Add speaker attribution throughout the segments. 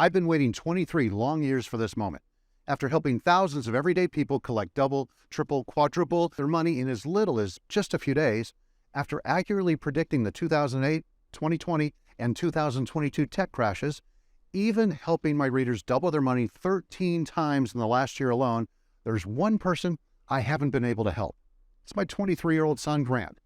Speaker 1: I've been waiting 23 long years for this moment. After helping thousands of everyday people collect double, triple, quadruple their money in as little as just a few days, after accurately predicting the 2008, 2020, and 2022 tech crashes, even helping my readers double their money 13 times in the last year alone, there's one person I haven't been able to help. It's my 23-year-old son, Grant.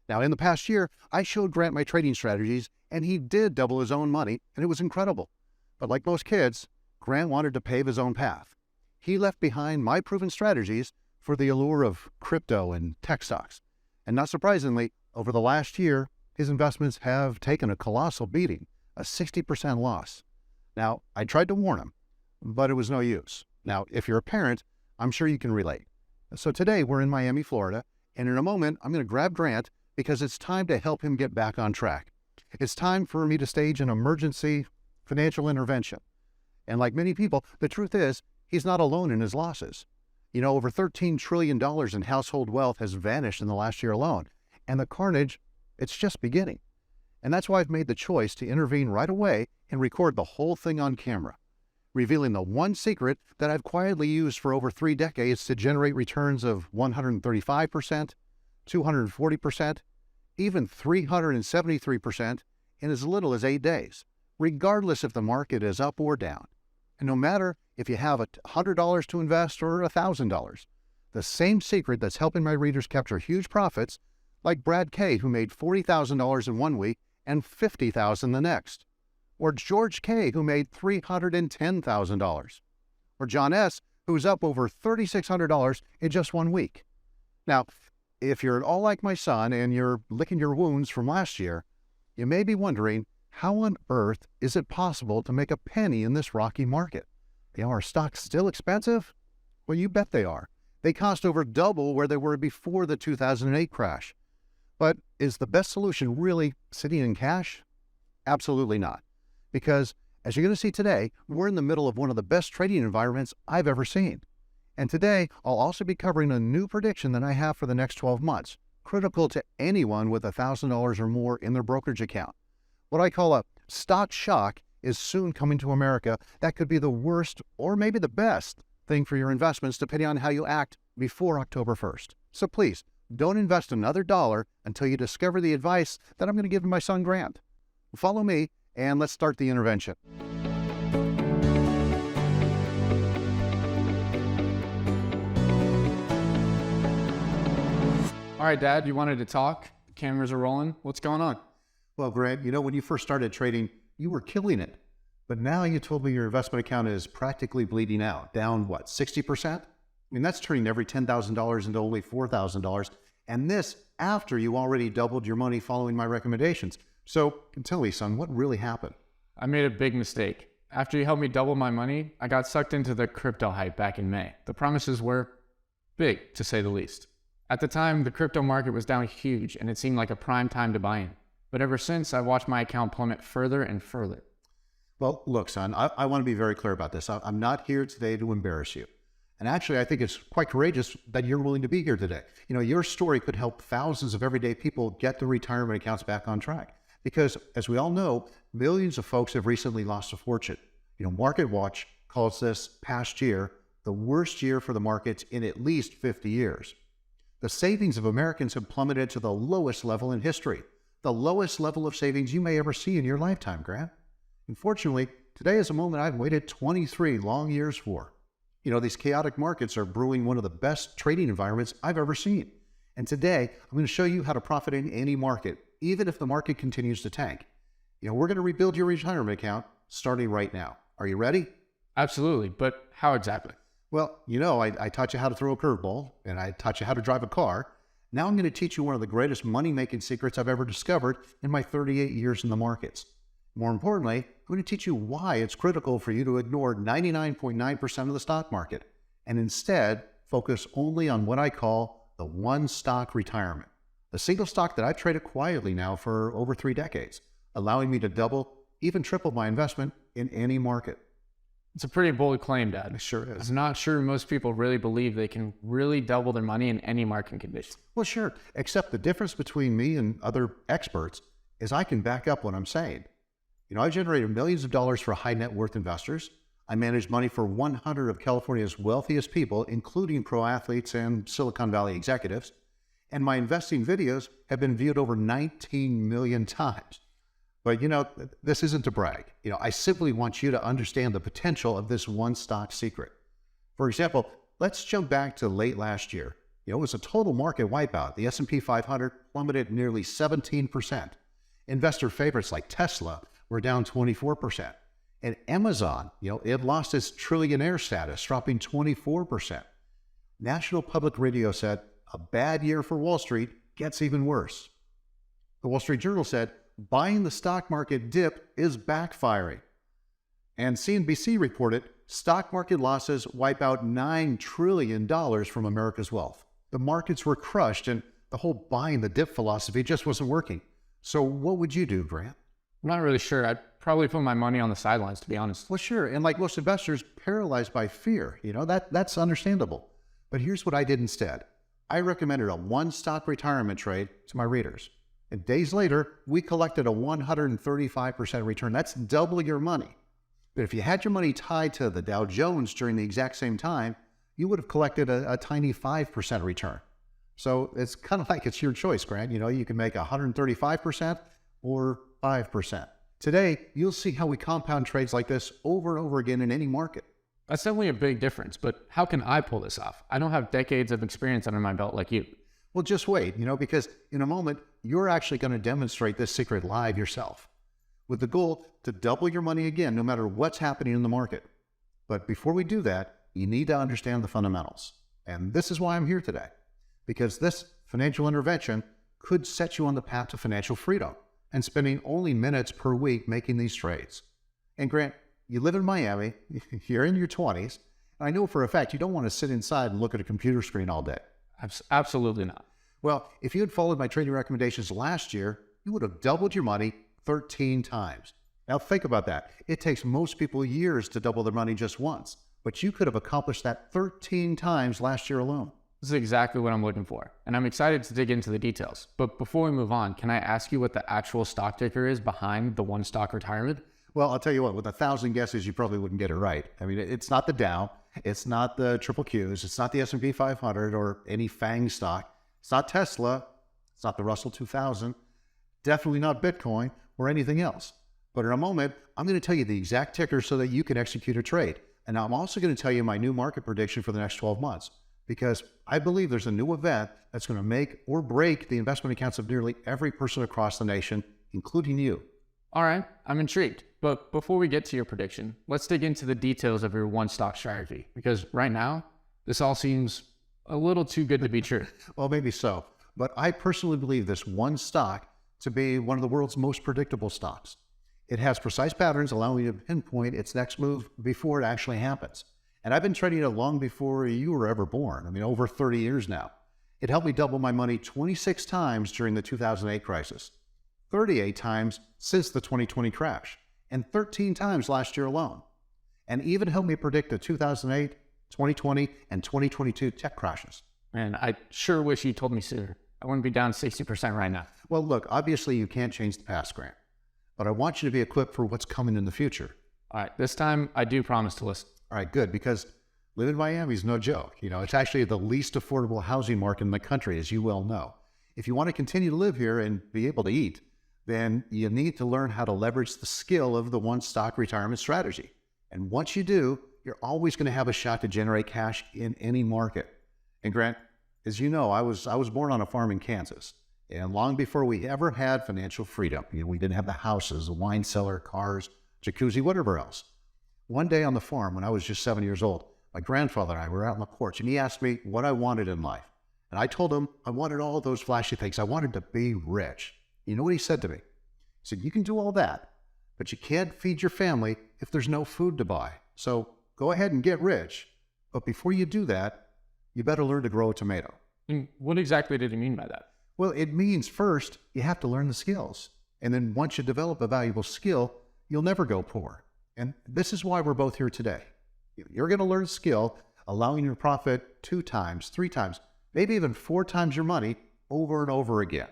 Speaker 1: Now, in the past year, I showed Grant my trading strategies, and he did double his own money, and it was incredible. But like most kids, Grant wanted to pave his own path. He left behind my proven strategies for the allure of crypto and tech stocks. And not surprisingly, over the last year, his investments have taken a colossal beating, a 60% loss. Now, I tried to warn him, but it was no use. Now, if you're a parent, I'm sure you can relate. So today we're in Miami, Florida, and in a moment, I'm going to grab Grant because it's time to help him get back on track. It's time for me to stage an emergency financial intervention. And like many people, the truth is, he's not alone in his losses. You know, over $13 trillion in household wealth has vanished in the last year alone. And the carnage, it's just beginning. And that's why I've made the choice to intervene right away and record the whole thing on camera, revealing the one secret that I've quietly used for over 3 decades to generate returns of 135%, 240%, even 373% in as little as 8 days, regardless if the market is up or down. And no matter if you have $100 to invest or $1,000, the same secret that's helping my readers capture huge profits, like Brad K., who made $40,000 in 1 week and $50,000 the next, or George K., who made $310,000, or John S., who's up over $3,600 in just 1 week. Now, if you're at all like my son and you're licking your wounds from last year, you may be wondering, how on earth is it possible to make a penny in this rocky market? Are stocks still expensive? Well, you bet they are. They cost over double where they were before the 2008 crash. But is the best solution really sitting in cash? Absolutely not. Because, as you're going to see today, we're in the middle of one of the best trading environments I've ever seen. And today, I'll also be covering a new prediction that I have for the next 12 months, critical to anyone with $1,000 or more in their brokerage account. What I call a stock shock is soon coming to America. That could be the worst or maybe the best thing for your investments, depending on how you act before October 1st. So please, don't invest another dollar until you discover the advice that I'm going to give to my son Grant. Follow me, and let's start the intervention.
Speaker 2: All right, Dad, you wanted to talk? Cameras are rolling. What's going on?
Speaker 1: Well, Grant, you know, when you first started trading, you were killing it. But now you told me your investment account is practically bleeding out, down, what, 60%? I mean, that's turning every $10,000 into only $4,000. And this after you already doubled your money following my recommendations. So tell me, son, what really happened?
Speaker 2: I made a big mistake. After you helped me double my money, I got sucked into the crypto hype back in May. The promises were big, to say the least. At the time, the crypto market was down huge, and it seemed like a prime time to buy in. But ever since, I've watched my account plummet further and further.
Speaker 1: Well, look, son, I want to be very clear about this. I'm not here today to embarrass you. And actually, I think it's quite courageous that you're willing to be here today. You know, your story could help thousands of everyday people get their retirement accounts back on track. Because, as we all know, millions of folks have recently lost a fortune. You know, MarketWatch calls this past year the worst year for the markets in at least 50 years. The savings of Americans have plummeted to the lowest level in history, the lowest level of savings you may ever see in your lifetime, Grant. Unfortunately, today is a moment I've waited 23 long years for. You know, these chaotic markets are brewing one of the best trading environments I've ever seen. And today, I'm going to show you how to profit in any market, even if the market continues to tank. You know, we're going to rebuild your retirement account starting right now. Are you ready?
Speaker 2: Absolutely, but how exactly?
Speaker 1: Well, you know, I taught you how to throw a curveball, and I taught you how to drive a car. Now I'm going to teach you one of the greatest money-making secrets I've ever discovered in my 38 years in the markets. More importantly, I'm going to teach you why it's critical for you to ignore 99.9% of the stock market and instead focus only on what I call the one stock retirement, the single stock that I've traded quietly now for over 3 decades, allowing me to double, even triple my investment in any market.
Speaker 2: It's a pretty bold claim, Dad.
Speaker 1: It sure is.
Speaker 2: I'm not sure most people really believe they can really double their money in any market condition.
Speaker 1: Well, sure, except the difference between me and other experts is I can back up what I'm saying. I generated millions of dollars for high net worth investors. I managed money for 100 of California's wealthiest people, including pro athletes and Silicon Valley executives. And my investing videos have been viewed over 19 million times. But this isn't to brag. I simply want you to understand the potential of this one stock secret. For example, let's jump back to late last year. It was a total market wipeout. The S&P 500 plummeted nearly 17%. Investor favorites like Tesla were down 24%. And Amazon, it lost its trillionaire status, dropping 24%. National Public Radio said, a bad year for Wall Street gets even worse. The Wall Street Journal said, buying the stock market dip is backfiring. And CNBC reported, stock market losses wipe out $9 trillion from America's wealth. The markets were crushed and the whole buying the dip philosophy just wasn't working. So what would you do, Grant?
Speaker 2: I'm not really sure. I'd probably put my money on the sidelines, to be honest.
Speaker 1: Well, sure. And like most investors, paralyzed by fear, that's understandable. But here's what I did instead. I recommended a one stock retirement trade to my readers. And days later, we collected a 135% return. That's double your money. But if you had your money tied to the Dow Jones during the exact same time, you would have collected a tiny 5% return. So it's kind of like it's your choice, Grant. You can make 135% or 5%. Today, you'll see how we compound trades like this over and over again in any market.
Speaker 2: That's definitely a big difference, but how can I pull this off? I don't have decades of experience under my belt like you.
Speaker 1: Well, just wait, because in a moment, you're actually going to demonstrate this secret live yourself, with the goal to double your money again, no matter what's happening in the market. But before we do that, you need to understand the fundamentals. And this is why I'm here today, because this financial intervention could set you on the path to financial freedom and spending only minutes per week making these trades. And Grant, you live in Miami, you're in your 20s, and I know for a fact you don't want to sit inside and look at a computer screen all day.
Speaker 2: Absolutely not.
Speaker 1: Well, if you had followed my trading recommendations last year, you would have doubled your money 13 times. Now think about that. It takes most people years to double their money just once, but you could have accomplished that 13 times last year alone.
Speaker 2: This is exactly what I'm looking for, and I'm excited to dig into the details. But before we move on, can I ask you what the actual stock ticker is behind the one stock retirement?
Speaker 1: Well, I'll tell you what, with 1,000 guesses, you probably wouldn't get it right. I mean, it's not the Dow, it's not the triple Qs, it's not the S&P 500 or any FANG stock, it's not Tesla, it's not the Russell 2000, definitely not Bitcoin or anything else. But in a moment, I'm going to tell you the exact ticker so that you can execute a trade. And I'm also going to tell you my new market prediction for the next 12 months, because I believe there's a new event that's going to make or break the investment accounts of nearly every person across the nation, including you.
Speaker 2: All right, I'm intrigued. But before we get to your prediction, let's dig into the details of your one stock strategy, because right now, this all seems a little too good to be true.
Speaker 1: Well, maybe so. But I personally believe this one stock to be one of the world's most predictable stocks. It has precise patterns allowing you to pinpoint its next move before it actually happens. And I've been trading it long before you were ever born. I mean, over 30 years now. It helped me double my money 26 times during the 2008 crisis, 38 times since the 2020 crash, and 13 times last year alone. And even helped me predict the 2008, 2020, and 2022 tech crashes.
Speaker 2: Man, I sure wish you told me sooner. I wouldn't be down 60% right now.
Speaker 1: Well, look, obviously you can't change the past, Grant, but I want you to be equipped for what's coming in the future.
Speaker 2: All right, this time I do promise to listen.
Speaker 1: All right, good, because living in Miami is no joke. It's actually the least affordable housing market in the country, as you well know. If you want to continue to live here and be able to eat, then you need to learn how to leverage the skill of the one stock retirement strategy. And once you do, you're always going to have a shot to generate cash in any market. And Grant, as you know, I was born on a farm in Kansas. And long before we ever had financial freedom, we didn't have the houses, the wine cellar, cars, jacuzzi, whatever else. One day on the farm, when I was just 7 years old, my grandfather and I were out on the porch, and he asked me what I wanted in life. And I told him I wanted all those flashy things. I wanted to be rich. You know what he said to me? He said, you can do all that, but you can't feed your family if there's no food to buy. So go ahead and get rich. But before you do that, you better learn to grow a tomato.
Speaker 2: And what exactly did he mean by that?
Speaker 1: Well, it means first, you have to learn the skills. And then once you develop a valuable skill, you'll never go poor. And this is why we're both here today. You're going to learn a skill, allowing you to profit 2 times, 3 times, maybe even 4 times your money over and over again.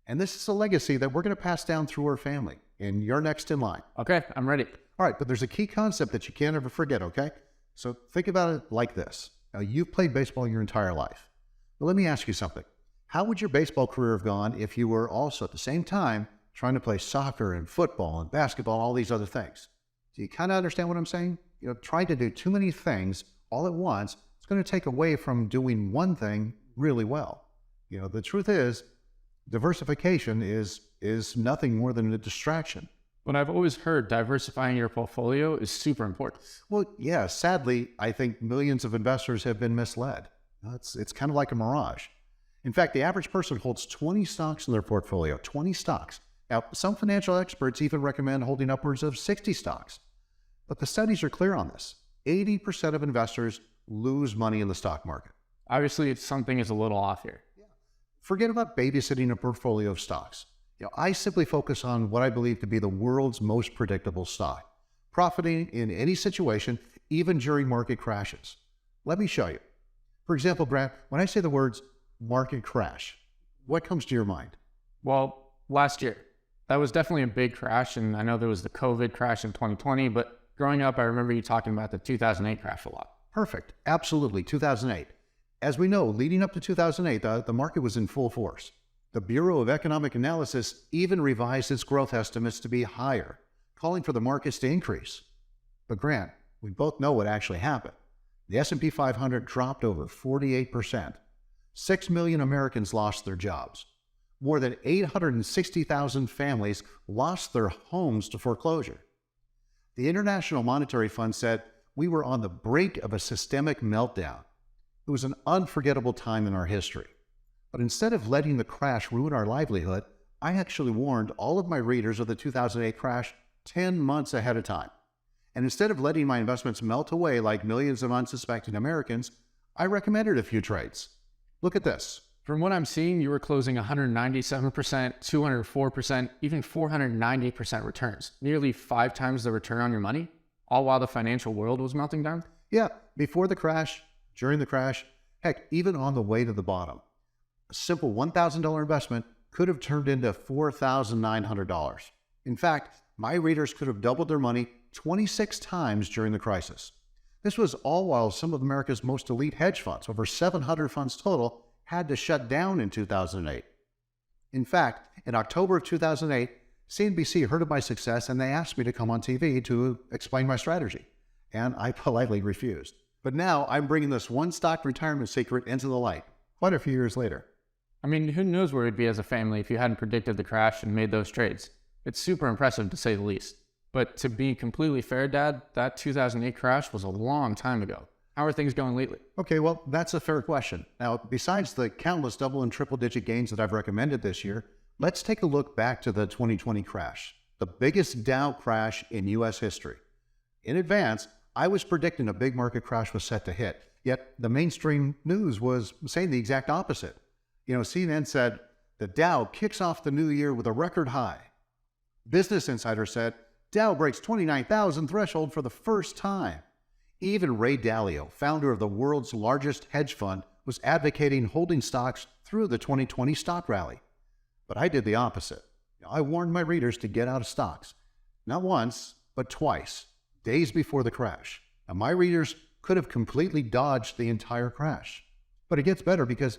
Speaker 1: And this is a legacy that we're going to pass down through our family. and you're next in line.
Speaker 2: Okay, I'm ready.
Speaker 1: All right, but there's a key concept that you can't ever forget, okay? So think about it like this. Now, you've played baseball your entire life. But let me ask you something. How would your baseball career have gone if you were also at the same time trying to play soccer and football and basketball and all these other things? Do you kind of understand what I'm saying? Trying to do too many things all at once, it's going to take away from doing one thing really well. The truth is, diversification is nothing more than a distraction.
Speaker 2: But I've always heard diversifying your portfolio is super important.
Speaker 1: Well, yeah, sadly, I think millions of investors have been misled. It's kind of like a mirage. In fact, the average person holds 20 stocks in their portfolio, 20 stocks. Now, some financial experts even recommend holding upwards of 60 stocks. But the studies are clear on this. 80% of investors lose money in the stock market.
Speaker 2: Obviously, something is a little off here.
Speaker 1: Yeah. Forget about babysitting a portfolio of stocks. I simply focus on what I believe to be the world's most predictable stock, profiting in any situation, even during market crashes. Let me show you. For example, Grant, when I say the words market crash, what comes to your mind?
Speaker 2: Well, last year, that was definitely a big crash, and I know there was the COVID crash in 2020, but growing up, I remember you talking about the 2008 crash a lot.
Speaker 1: Perfect. Absolutely. 2008. As we know, leading up to 2008, the market was in full force. The Bureau of Economic Analysis even revised its growth estimates to be higher, calling for the markets to increase. But Grant, we both know what actually happened. The S&P 500 dropped over 48%. 6 million Americans lost their jobs. More than 860,000 families lost their homes to foreclosure. The International Monetary Fund said we were on the brink of a systemic meltdown. It was an unforgettable time in our history. But instead of letting the crash ruin our livelihood, I actually warned all of my readers of the 2008 crash 10 months ahead of time. And instead of letting my investments melt away like millions of unsuspecting Americans, I recommended a few trades. Look at this.
Speaker 2: From what I'm seeing, you were closing 197%, 204%, even 490% returns, nearly 5 times the return on your money, all while the financial world was melting down?
Speaker 1: Yeah, before the crash, during the crash, heck, even on the way to the bottom. A simple $1,000 investment could have turned into $4,900. In fact, my readers could have doubled their money 26 times during the crisis. This was all while some of America's most elite hedge funds, over 700 funds total, had to shut down in 2008. In fact, in October of 2008, CNBC heard of my success and they asked me to come on TV to explain my strategy. And I politely refused. But now I'm bringing this one stock retirement secret into the light, quite a few years later.
Speaker 2: I mean, who knows where we'd be as a family if you hadn't predicted the crash and made those trades. It's super impressive to say the least. But to be completely fair, Dad, that 2008 crash was a long time ago. How are things going lately?
Speaker 1: Okay, well, that's a fair question. Now, besides the countless double and triple digit gains that I've recommended this year, let's take a look back to the 2020 crash, the biggest Dow crash in U.S. history. In advance, I was predicting a big market crash was set to hit, yet the mainstream news was saying the exact opposite. CNN said, the Dow kicks off the new year with a record high. Business Insider said, Dow breaks 29,000 threshold for the first time. Even Ray Dalio, founder of the world's largest hedge fund, was advocating holding stocks through the 2020 stock rally. But I did the opposite. I warned my readers to get out of stocks. Not once, but twice, days before the crash. Now, my readers could have completely dodged the entire crash. But it gets better because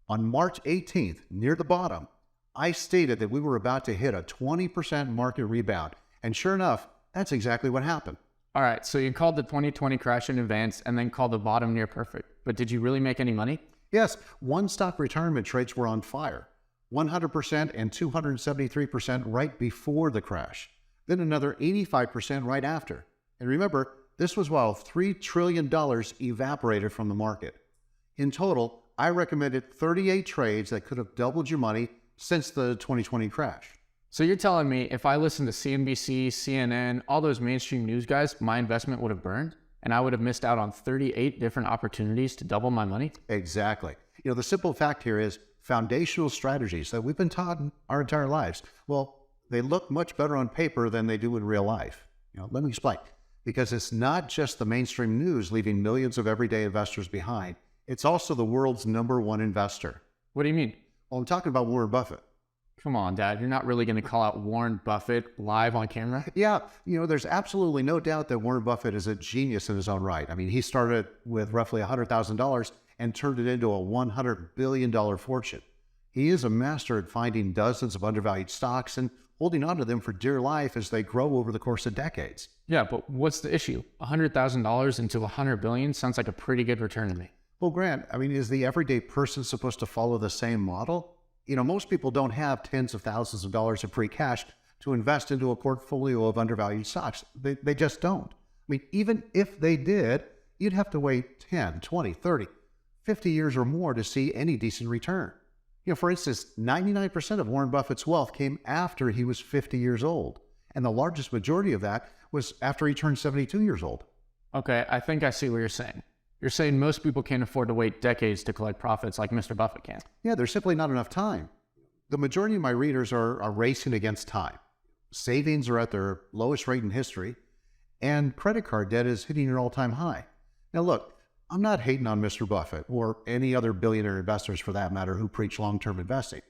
Speaker 1: on March 18th, near the bottom, I stated that we were about to hit a 20% market rebound. And sure enough, that's exactly what happened.
Speaker 2: All right, so you called the 2020 crash in advance and then called the bottom near perfect. But did you really make any money?
Speaker 1: Yes, one stock retirement trades were on fire. 100% and 273% right before the crash. Then another 85% right after. And remember, this was while $3 trillion evaporated from the market. In total, I recommended 38 trades that could have doubled your money since the 2020 crash.
Speaker 2: So you're telling me if I listened to CNBC, CNN, all those mainstream news guys, my investment would have burned and I would have missed out on 38 different opportunities to double my money?
Speaker 1: Exactly. The simple fact here is foundational strategies that we've been taught our entire lives, well, they look much better on paper than they do in real life. Let me explain. Because it's not just the mainstream news leaving millions of everyday investors behind. It's also the world's #1 investor.
Speaker 2: What do you mean?
Speaker 1: Well, I'm talking about Warren Buffett.
Speaker 2: Come on, Dad. You're not really going to call out Warren Buffett live on camera?
Speaker 1: Yeah, there's absolutely no doubt that Warren Buffett is a genius in his own right. I mean, he started with roughly $100,000 and turned it into a $100 billion fortune. He is a master at finding dozens of undervalued stocks and holding on to them for dear life as they grow over the course of decades.
Speaker 2: Yeah, but what's the issue? $100,000 into $100 billion sounds like a pretty good return to me.
Speaker 1: Well, Grant, I mean, is the everyday person supposed to follow the same model? Most people don't have tens of thousands of dollars of free cash to invest into a portfolio of undervalued stocks. They just don't. I mean, even if they did, you'd have to wait 10, 20, 30, 50 years or more to see any decent return. For instance, 99% of Warren Buffett's wealth came after he was 50 years old. And the largest majority of that was after he turned 72 years old.
Speaker 2: Okay, I think I see what you're saying. You're saying most people can't afford to wait decades to collect profits like Mr. Buffett can.
Speaker 1: Yeah, there's simply not enough time. The majority of my readers are racing against time. Savings are at their lowest rate in history, and credit card debt is hitting an all-time high. Now look, I'm not hating on Mr. Buffett or any other billionaire investors for that matter who preach long-term investing.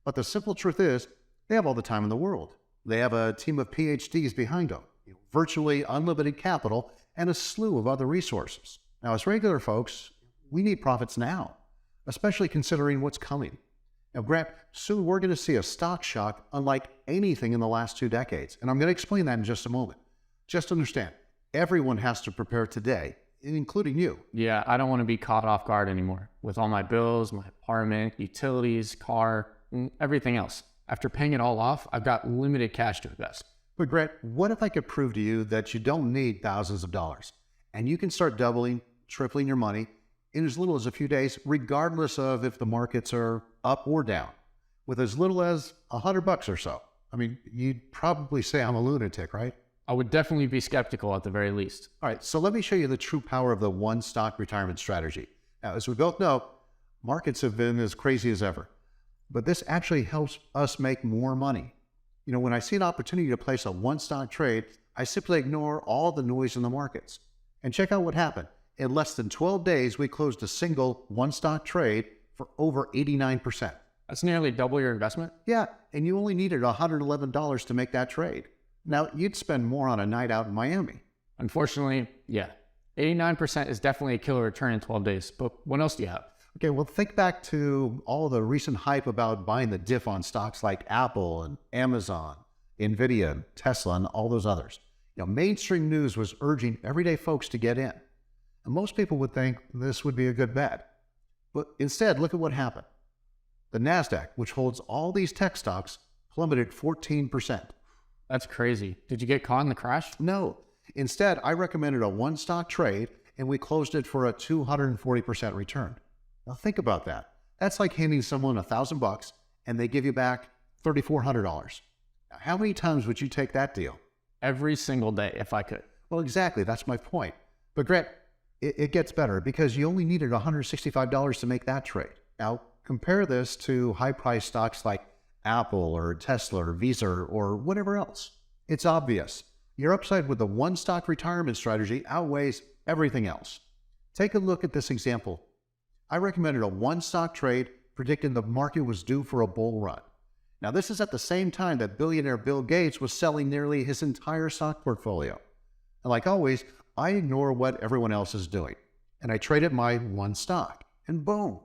Speaker 1: But the simple truth is, they have all the time in the world. They have a team of PhDs behind them, virtually unlimited capital, and a slew of other resources. Now, as regular folks, we need profits now, especially considering what's coming. Now, Grant, soon we're going to see a stock shock unlike anything in the last 2 decades, and I'm going to explain that in just a moment. Just understand, everyone has to prepare today, including you.
Speaker 2: Yeah, I don't want to be caught off guard anymore with all my bills, my apartment, utilities, car, and everything else. After paying it all off, I've got limited cash to invest.
Speaker 1: But Grant, what if I could prove to you that you don't need thousands of dollars, and you can start doubling, tripling your money in as little as a few days, regardless of if the markets are up or down, with as little as $100 or so? I mean, you'd probably say I'm a lunatic, right?
Speaker 2: I would definitely be skeptical at the very least.
Speaker 1: All right, so let me show you the true power of the one stock retirement strategy. Now, as we both know, markets have been as crazy as ever, but this actually helps us make more money. When I see an opportunity to place a one stock trade, I simply ignore all the noise in the markets. And check out what happened. In less than 12 days, we closed a single one stock trade for over 89%.
Speaker 2: That's nearly double your investment?
Speaker 1: Yeah, and you only needed $111 to make that trade. Now, you'd spend more on a night out in Miami.
Speaker 2: Unfortunately, yeah. 89% is definitely a killer return in 12 days, but what else do you have?
Speaker 1: Okay, well, think back to all the recent hype about buying the dip on stocks like Apple and Amazon, Nvidia, and Tesla, and all those others. Mainstream news was urging everyday folks to get in. And most people would think this would be a good bet. But instead, look at what happened. The NASDAQ, which holds all these tech stocks, plummeted 14%.
Speaker 2: That's crazy. Did you get caught in the crash?
Speaker 1: No. Instead, I recommended a one stock trade, and we closed it for a 240% return. Now think about that. That's like handing someone $1,000 and they give you back $3,400. Now, how many times would you take that deal?
Speaker 2: Every single day, if I could.
Speaker 1: Well, exactly. That's my point. But Grant, it gets better because you only needed $165 to make that trade. Now, compare this to high-priced stocks like Apple or Tesla or Visa or whatever else. It's obvious. Your upside with the one-stock retirement strategy outweighs everything else. Take a look at this example. I recommended a one-stock trade predicting the market was due for a bull run. Now, this is at the same time that billionaire Bill Gates was selling nearly his entire stock portfolio. And like always, I ignore what everyone else is doing, and I traded my one stock. And boom,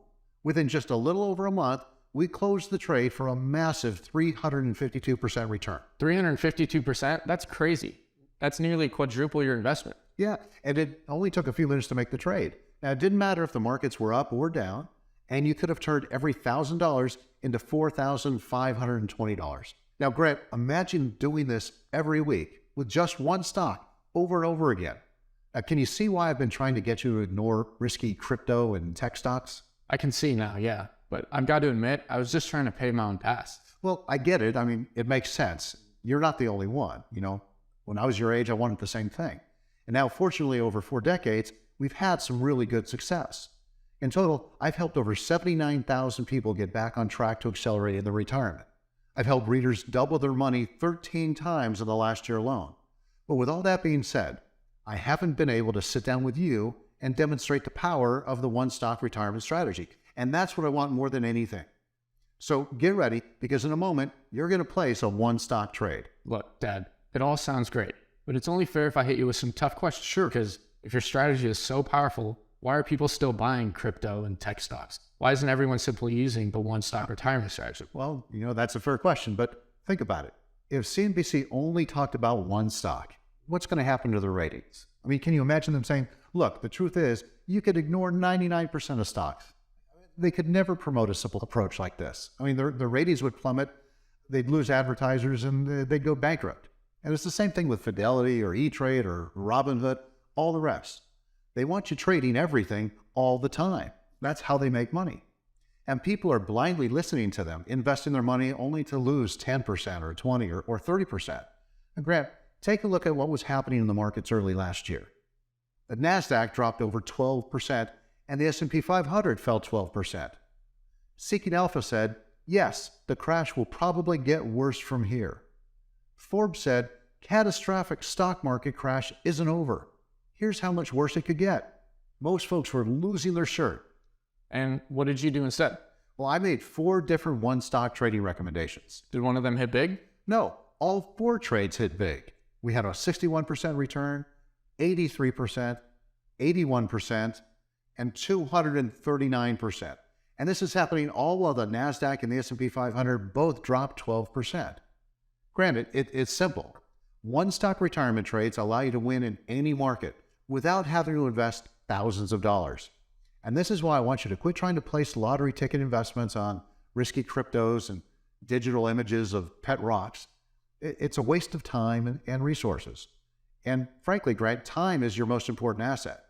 Speaker 1: within just a little over a month, we closed the trade for a massive 352% return.
Speaker 2: 352%? That's crazy. That's nearly quadruple your investment.
Speaker 1: Yeah, and it only took a few minutes to make the trade. Now, it didn't matter if the markets were up or down, and you could have turned every $1,000 into $4,520. Now, Grant, imagine doing this every week with just one stock over and over again. Now, can you see why I've been trying to get you to ignore risky crypto and tech stocks?
Speaker 2: I can see now, yeah. But I've got to admit, I was just trying to pay my own past.
Speaker 1: Well, I get it. I mean, it makes sense. You're not the only one. When I was your age, I wanted the same thing. And now, fortunately, over 4 decades, we've had some really good success. In total, I've helped over 79,000 people get back on track to accelerate in their retirement. I've helped readers double their money 13 times in the last year alone. But with all that being said, I haven't been able to sit down with you and demonstrate the power of the one-stock retirement strategy. And that's what I want more than anything. So get ready, because in a moment, you're going to place a one-stock trade.
Speaker 2: Look, Dad, it all sounds great, but it's only fair if I hit you with some tough questions.
Speaker 1: Sure.
Speaker 2: Because if your strategy is so powerful, why are people still buying crypto and tech stocks? Why isn't everyone simply using the one-stock retirement strategy?
Speaker 1: Well, that's a fair question, but think about it. If CNBC only talked about one stock, what's going to happen to the ratings? I mean, can you imagine them saying, look, the truth is, you could ignore 99% of stocks. They could never promote a simple approach like this. I mean, the ratings would plummet, they'd lose advertisers, and they'd go bankrupt. And it's the same thing with Fidelity or E-Trade or Robinhood, all the rest. They want you trading everything all the time. That's how they make money. And people are blindly listening to them, investing their money only to lose 10% or 20 or 30%. And Grant, take a look at what was happening in the markets early last year. The NASDAQ dropped over 12%, and the S&P 500 fell 12%. Seeking Alpha said, yes, the crash will probably get worse from here. Forbes said, catastrophic stock market crash isn't over. Here's how much worse it could get. Most folks were losing their shirt.
Speaker 2: And what did you do instead?
Speaker 1: Well, I made 4 different one-stock trading recommendations.
Speaker 2: Did one of them hit big?
Speaker 1: No, all 4 trades hit big. We had a 61% return, 83%, 81%, and 239%. And this is happening all while the NASDAQ and the S&P 500 both dropped 12%. Granted, it's simple. One-stock retirement trades allow you to win in any market without having to invest thousands of dollars. And this is why I want you to quit trying to place lottery ticket investments on risky cryptos and digital images of pet rocks. It's a waste of time and resources. And frankly, Grant, time is your most important asset.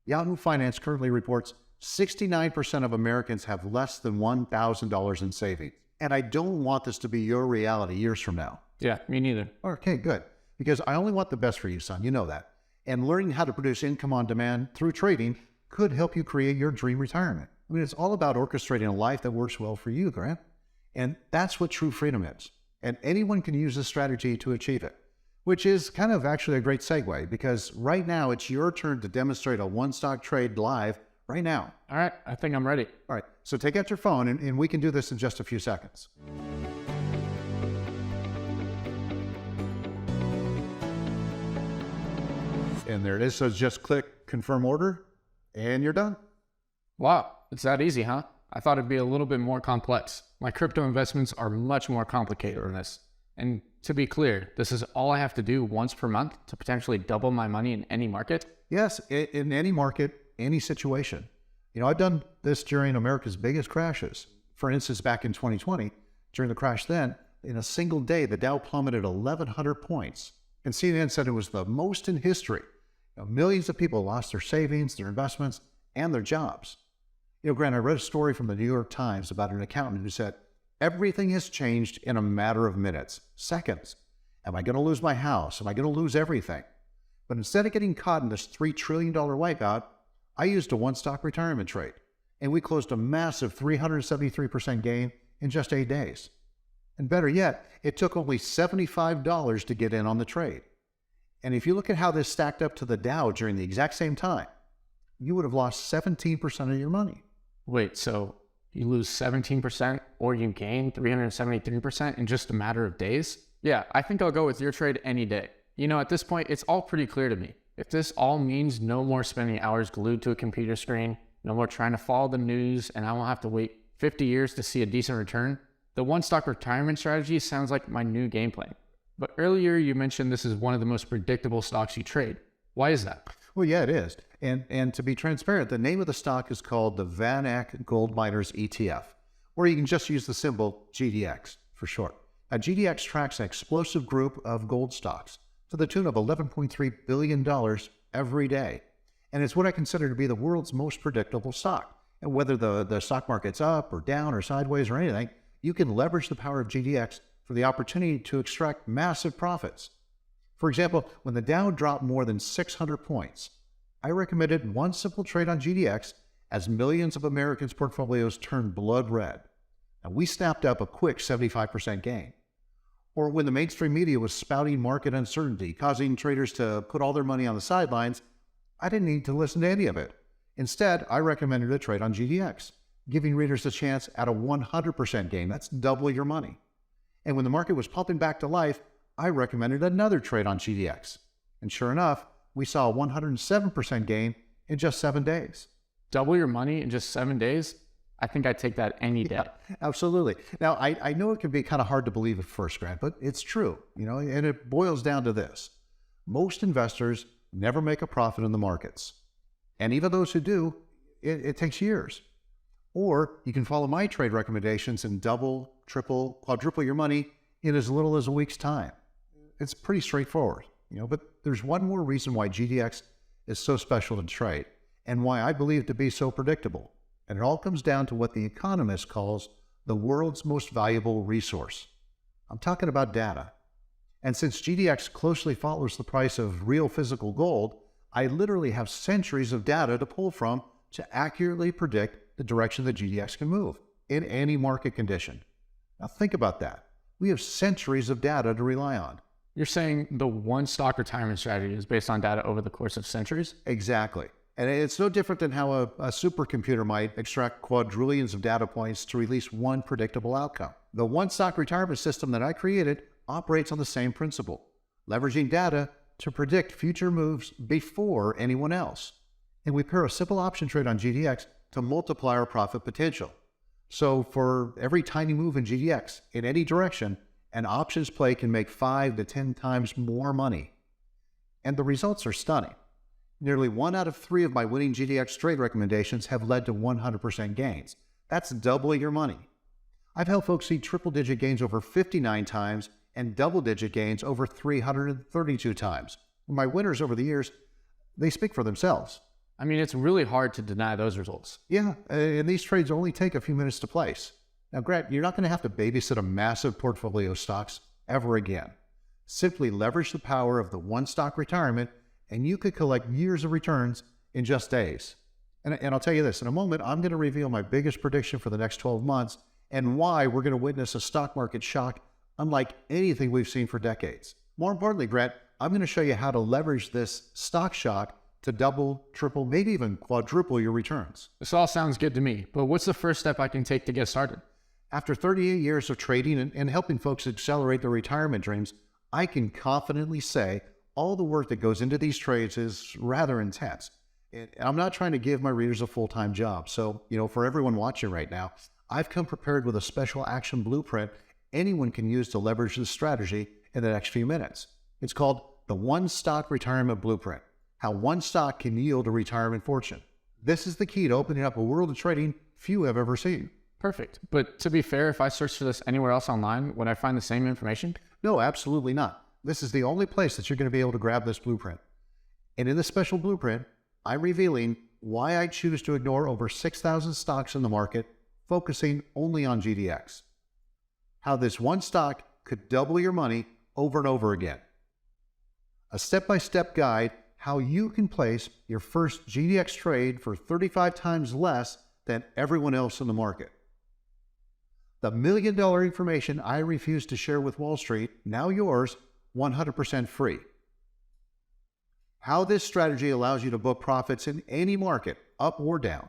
Speaker 1: Yahoo Finance currently reports 69% of Americans have less than $1,000 in savings. And I don't want this to be your reality years from now.
Speaker 2: Yeah, me neither.
Speaker 1: Okay, good. Because I only want the best for you, son. You know that. And learning how to produce income on demand through trading could help you create your dream retirement. I mean, it's all about orchestrating a life that works well for you, Grant. And that's what true freedom is. And anyone can use this strategy to achieve it, which is kind of actually a great segue, because right now it's your turn to demonstrate a one-stock trade live right now.
Speaker 2: All right, I think I'm ready.
Speaker 1: All right, so take out your phone and we can do this in just a few seconds. And there it is. So just click confirm order and you're done.
Speaker 2: Wow, it's that easy, huh? I thought it'd be a little bit more complex. My crypto investments are much more complicated than this. And to be clear, this is all I have to do once per month to potentially double my money in any market?
Speaker 1: Yes, in any market, any situation. I've done this during America's biggest crashes. For instance, back in 2020, during the crash then, in a single day, the Dow plummeted 1,100 points. And CNN said it was the most in history. Millions of people lost their savings, their investments, and their jobs. Grant, I read a story from the New York Times about an accountant who said, everything has changed in a matter of minutes, seconds. Am I going to lose my house? Am I going to lose everything? But instead of getting caught in this $3 trillion wipeout, I used a one-stock retirement trade, and we closed a massive 373% gain in just 8 days. And better yet, it took only $75 to get in on the trade. And if you look at how this stacked up to the Dow during the exact same time, you would have lost 17% of your money.
Speaker 2: Wait, so you lose 17% or you gain 373% in just a matter of days? Yeah, I think I'll go with your trade any day. At this point, it's all pretty clear to me. If this all means no more spending hours glued to a computer screen, no more trying to follow the news, and I won't have to wait 50 years to see a decent return, the one-stock retirement strategy sounds like my new game plan. But earlier you mentioned this is one of the most predictable stocks you trade. Why is that?
Speaker 1: Well, yeah, it is. And to be transparent, the name of the stock is called the Van Eck Gold Miners ETF, or you can just use the symbol GDX for short. Now, GDX tracks an explosive group of gold stocks to the tune of $11.3 billion every day. And it's what I consider to be the world's most predictable stock. And whether the stock market's up or down or sideways or anything, you can leverage the power of GDX for the opportunity to extract massive profits. For example, when the Dow dropped more than 600 points, I recommended one simple trade on GDX as millions of Americans' portfolios turned blood red. Now, we snapped up a quick 75% gain. Or when the mainstream media was spouting market uncertainty, causing traders to put all their money on the sidelines, I didn't need to listen to any of it. Instead, I recommended a trade on GDX. giving readers a chance at a 100% gain. That's double your money. And when the market was pumping back to life, I recommended another trade on GDX. And sure enough, we saw a 107% gain in just 7 days.
Speaker 2: Double your money in just 7 days? I think I'd take that any day.
Speaker 1: Yeah, absolutely. Now, I know it can be kind of hard to believe at first, Grant, but it's true, and it boils down to this. Most investors never make a profit in the markets. And even those who do, it takes years. Or you can follow my trade recommendations and double, triple, quadruple your money in as little as a week's time. It's pretty straightforward, but there's one more reason why GDX is so special to trade and why I believe it to be so predictable. And it all comes down to what the economist calls the world's most valuable resource. I'm talking about data. And since GDX closely follows the price of real physical gold, I literally have centuries of data to pull from to accurately predict the direction that GDX can move in any market condition. Now think about that. We have centuries of data to rely on.
Speaker 2: You're saying the one stock retirement strategy is based on data over the course of centuries?
Speaker 1: Exactly. And it's no different than how a supercomputer might extract quadrillions of data points to release one predictable outcome. The one stock retirement system that I created operates on the same principle, leveraging data to predict future moves before anyone else. And we pair a simple option trade on GDX to multiply our profit potential. So for every tiny move in GDX in any direction, an options play can make 5 to 10 times more money. And the results are stunning. Nearly 1 out of 3 of my winning GDX trade recommendations have led to 100% gains. That's double your money. I've helped folks see triple-digit gains over 59 times and double-digit gains over 332 times. My winners over the years, they speak for themselves.
Speaker 2: I mean, it's really hard to deny those results.
Speaker 1: Yeah, and these trades only take a few minutes to place. Now, Grant, you're not going to have to babysit a massive portfolio of stocks ever again. Simply leverage the power of the one-stock retirement and you could collect years of returns in just days. And I'll tell you this, in a moment, I'm going to reveal my biggest prediction for the next 12 months and why we're going to witness a stock market shock unlike anything we've seen for decades. More importantly, Grant, I'm going to show you how to leverage this stock shock to double, triple, maybe even quadruple your returns.
Speaker 2: This all sounds good to me, but what's the first step I can take to get started?
Speaker 1: After 38 years of trading and helping folks accelerate their retirement dreams, I can confidently say all the work that goes into these trades is rather intense. And I'm not trying to give my readers a full-time job. So, for everyone watching right now, I've come prepared with a special action blueprint anyone can use to leverage this strategy in the next few minutes. It's called the One Stock Retirement Blueprint, how one stock can yield a retirement fortune. This is the key to opening up a world of trading few have ever seen.
Speaker 2: Perfect. But to be fair, if I search for this anywhere else online, would I find the same information?
Speaker 1: No, absolutely not. This is the only place that you're going to be able to grab this blueprint. And in this special blueprint, I'm revealing why I choose to ignore over 6,000 stocks in the market, focusing only on GDX. How this one stock could double your money over and over again. A step-by-step guide how you can place your first GDX trade for 35 times less than everyone else in the market. The $1 million information I refuse to share with Wall Street, now yours, 100% free. How this strategy allows you to book profits in any market, up or down,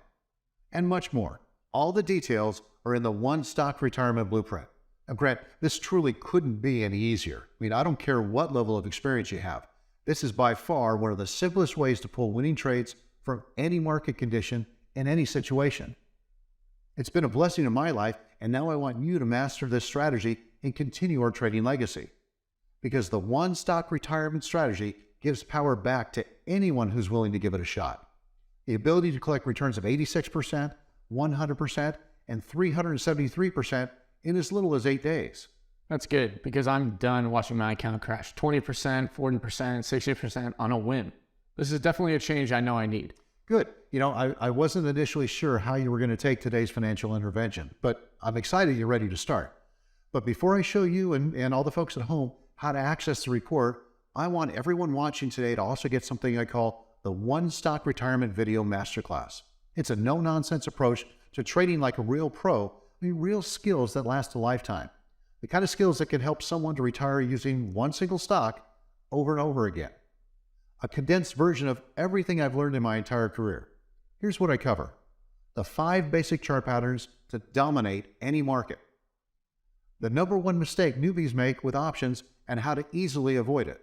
Speaker 1: and much more. All the details are in the One Stock Retirement Blueprint. Now, Grant, this truly couldn't be any easier. I don't care what level of experience you have. This is by far one of the simplest ways to pull winning trades from any market condition in any situation. It's been a blessing in my life, and now I want you to master this strategy and continue our trading legacy. Because the One Stock Retirement strategy gives power back to anyone who's willing to give it a shot. The ability to collect returns of 86%, 100%, and 373% in as little as 8 days.
Speaker 2: That's good, because I'm done watching my account crash 20%, 40%, 60% on a whim. This is definitely a change I know I need.
Speaker 1: Good. I wasn't initially sure how you were going to take today's financial intervention, but I'm excited you're ready to start. But before I show you and all the folks at home how to access the report, I want everyone watching today to also get something I call the One Stock Retirement Video Masterclass. It's a no-nonsense approach to trading like a real pro, real skills that last a lifetime. The kind of skills that can help someone to retire using one single stock over and over again. A condensed version of everything I've learned in my entire career. Here's what I cover. the 5 basic chart patterns to dominate any market. The number one mistake newbies make with options and how to easily avoid it.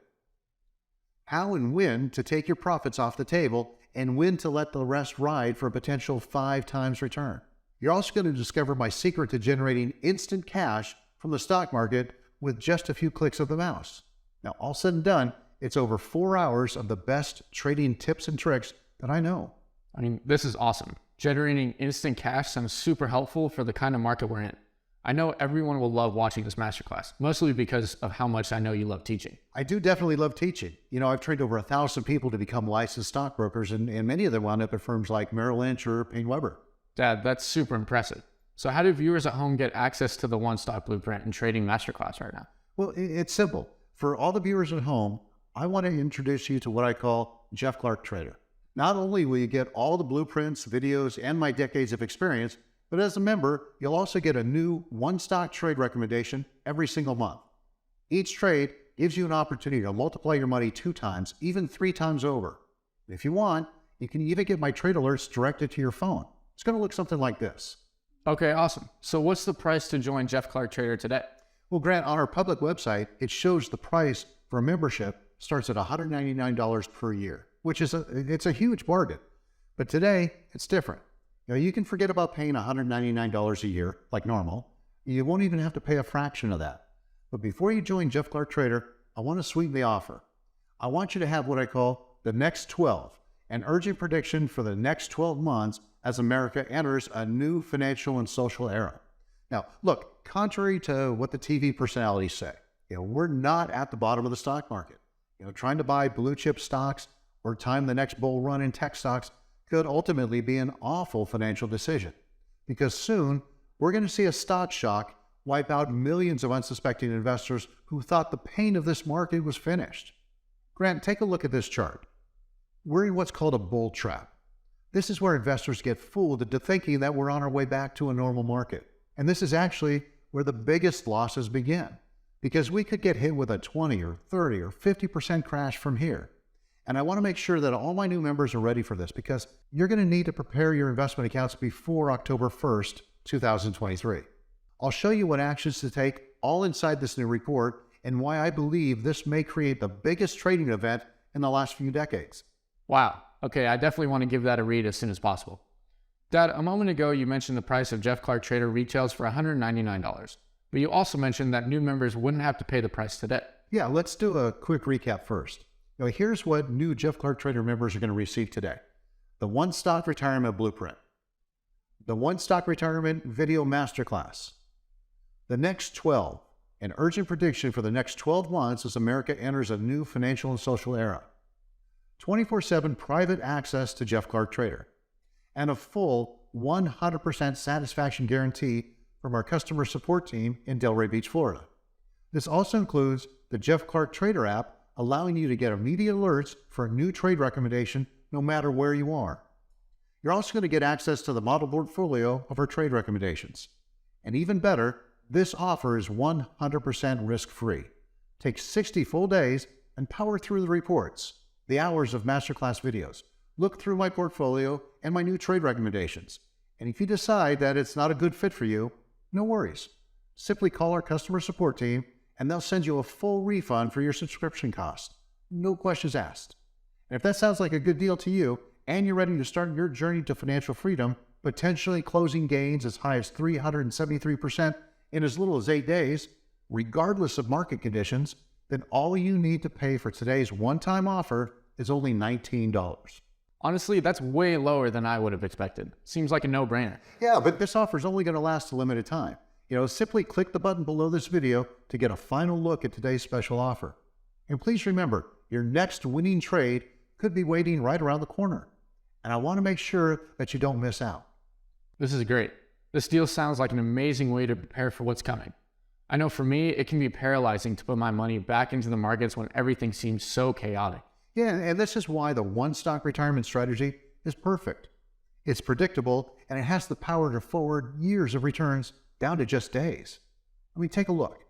Speaker 1: How and when to take your profits off the table and when to let the rest ride for a potential 5 times return. You're also going to discover my secret to generating instant cash from the stock market with just a few clicks of the mouse. Now, all said and done, it's over 4 hours of the best trading tips and tricks that I know.
Speaker 2: I mean, this is awesome. Generating instant cash sounds super helpful for the kind of market we're in. I know everyone will love watching this masterclass, mostly because of how much I know you love teaching.
Speaker 1: I do definitely love teaching. You know, I've trained over 1,000 people to become licensed stockbrokers, and many of them wound up at firms like Merrill Lynch or Payne Weber.
Speaker 2: Dad, that's super impressive. So how do viewers at home get access to the One Stock Blueprint and Trading Masterclass right now?
Speaker 1: Well, it's simple. For all the viewers at home, I want to introduce you to what I call Jeff Clark Trader. Not only will you get all the blueprints, videos, and my decades of experience, but as a member, you'll also get a new one stock trade recommendation every single month. Each trade gives you an opportunity to multiply your money 2 times, even 3 times over. If you want, you can even get my trade alerts directed to your phone. It's going to look something like this.
Speaker 2: Okay, awesome. So what's the price to join Jeff Clark Trader today?
Speaker 1: Well, Grant, on our public website, it shows the price for a membership starts at $199 per year, which is it's a huge bargain. But today, it's different. You know, you can forget about paying $199 a year like normal. You won't even have to pay a fraction of that. But before you join Jeff Clark Trader, I want to sweeten the offer. I want you to have what I call the next 12, an urgent prediction for the next 12 months as America enters a new financial and social era. Now, look, contrary to what the TV personalities say, we're not at the bottom of the stock market. Trying to buy blue chip stocks or time the next bull run in tech stocks could ultimately be an awful financial decision, because soon we're going to see a stock shock wipe out millions of unsuspecting investors who thought the pain of this market was finished. Grant, take a look at this chart. We're in what's called a bull trap. This is where investors get fooled into thinking that we're on our way back to a normal market. And this is actually where the biggest losses begin, because we could get hit with a 20 or 30 or 50% crash from here. And I want to make sure that all my new members are ready for this, because you're going to need to prepare your investment accounts before October 1st, 2023. I'll show you what actions to take all inside this new report and why I believe this may create the biggest trading event in the last few decades.
Speaker 2: Wow. Okay, I definitely want to give that a read as soon as possible. Dad, a moment ago you mentioned the price of Jeff Clark Trader retails for $199, but you also mentioned that new members wouldn't have to pay the price today.
Speaker 1: Yeah, let's do a quick recap first. Here's what new Jeff Clark Trader members are going to receive today. The One Stock Retirement Blueprint, the One Stock Retirement Video Masterclass, the Next 12, an urgent prediction for the next 12 months as America enters a new financial and social era, 24/7 private access to Jeff Clark Trader, and a full 100% satisfaction guarantee from our customer support team in Delray Beach, Florida. This also includes the Jeff Clark Trader app, allowing you to get immediate alerts for a new trade recommendation no matter where you are. You're also going to get access to the model portfolio of our trade recommendations. And even better, this offer is 100% risk-free. Take 60 full days and power through the reports, the hours of masterclass videos. Look through my portfolio and my new trade recommendations. And if you decide that it's not a good fit for you, no worries. Simply call our customer support team and they'll send you a full refund for your subscription cost. No questions asked. And if that sounds like a good deal to you, and you're ready to start your journey to financial freedom, potentially closing gains as high as 373% in as little as 8 days, regardless of market conditions, then all you need to pay for today's one-time offer is only $19.
Speaker 2: Honestly, that's way lower than I would have expected. Seems like a no-brainer.
Speaker 1: Yeah, but this offer is only going to last a limited time. Simply click the button below this video to get a final look at today's special offer. And please remember, your next winning trade could be waiting right around the corner. And I want to make sure that you don't miss out.
Speaker 2: This is great. This deal sounds like an amazing way to prepare for what's coming. I know for me, it can be paralyzing to put my money back into the markets when everything seems so chaotic.
Speaker 1: Yeah, and this is why the One Stock Retirement strategy is perfect. It's predictable, and it has the power to forward years of returns down to just days. Take a look.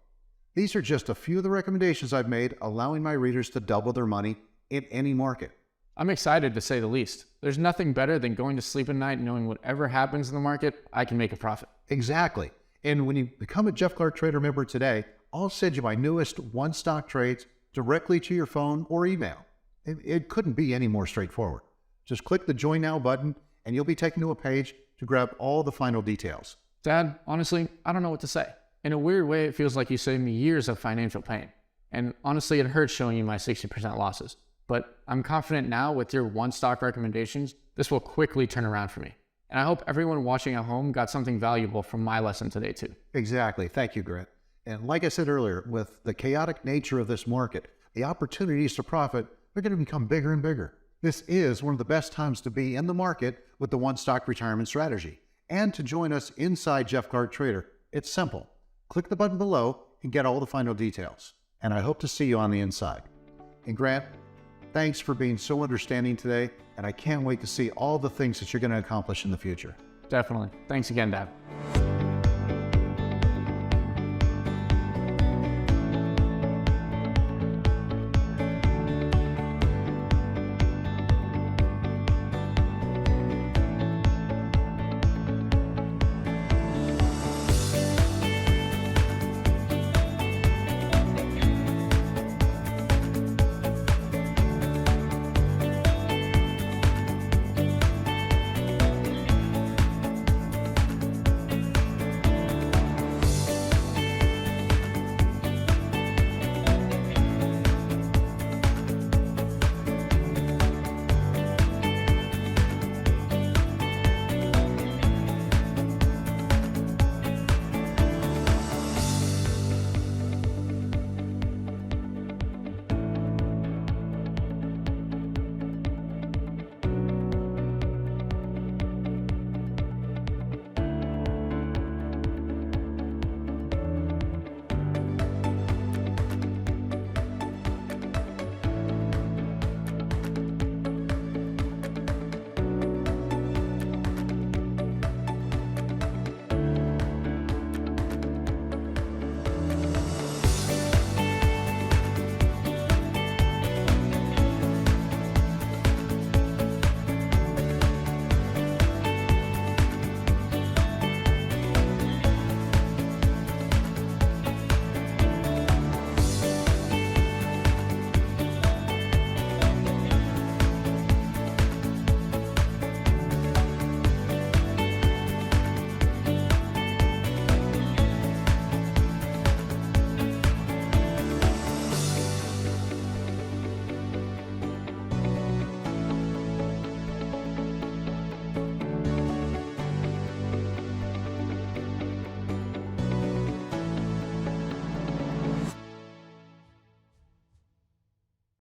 Speaker 1: These are just a few of the recommendations I've made, allowing my readers to double their money in any market.
Speaker 2: I'm excited to say the least. There's nothing better than going to sleep at night knowing whatever happens in the market, I can make a profit.
Speaker 1: Exactly. And when you become a Jeff Clark Trader member today, I'll send you my newest one-stock trades directly to your phone or email. It couldn't be any more straightforward. Just click the Join Now button and you'll be taken to a page to grab all the final details.
Speaker 2: Dad, honestly, I don't know what to say. In a weird way, it feels like you saved me years of financial pain. And honestly, it hurts showing you my 60% losses. But I'm confident now with your one-stock recommendations, this will quickly turn around for me. And I hope everyone watching at home got something valuable from my lesson today too.
Speaker 1: Exactly. Thank you, Grant. And like I said earlier, with the chaotic nature of this market, the opportunities to profit are going to become bigger and bigger. This is one of the best times to be in the market with the one-stock retirement strategy. And to join us inside Jeff Clark Trader, it's simple. Click the button below and get all the final details. And I hope to see you on the inside. And Grant, thanks for being so understanding today, and I can't wait to see all the things that you're going to accomplish in the future.
Speaker 2: Definitely. Thanks again, Dad.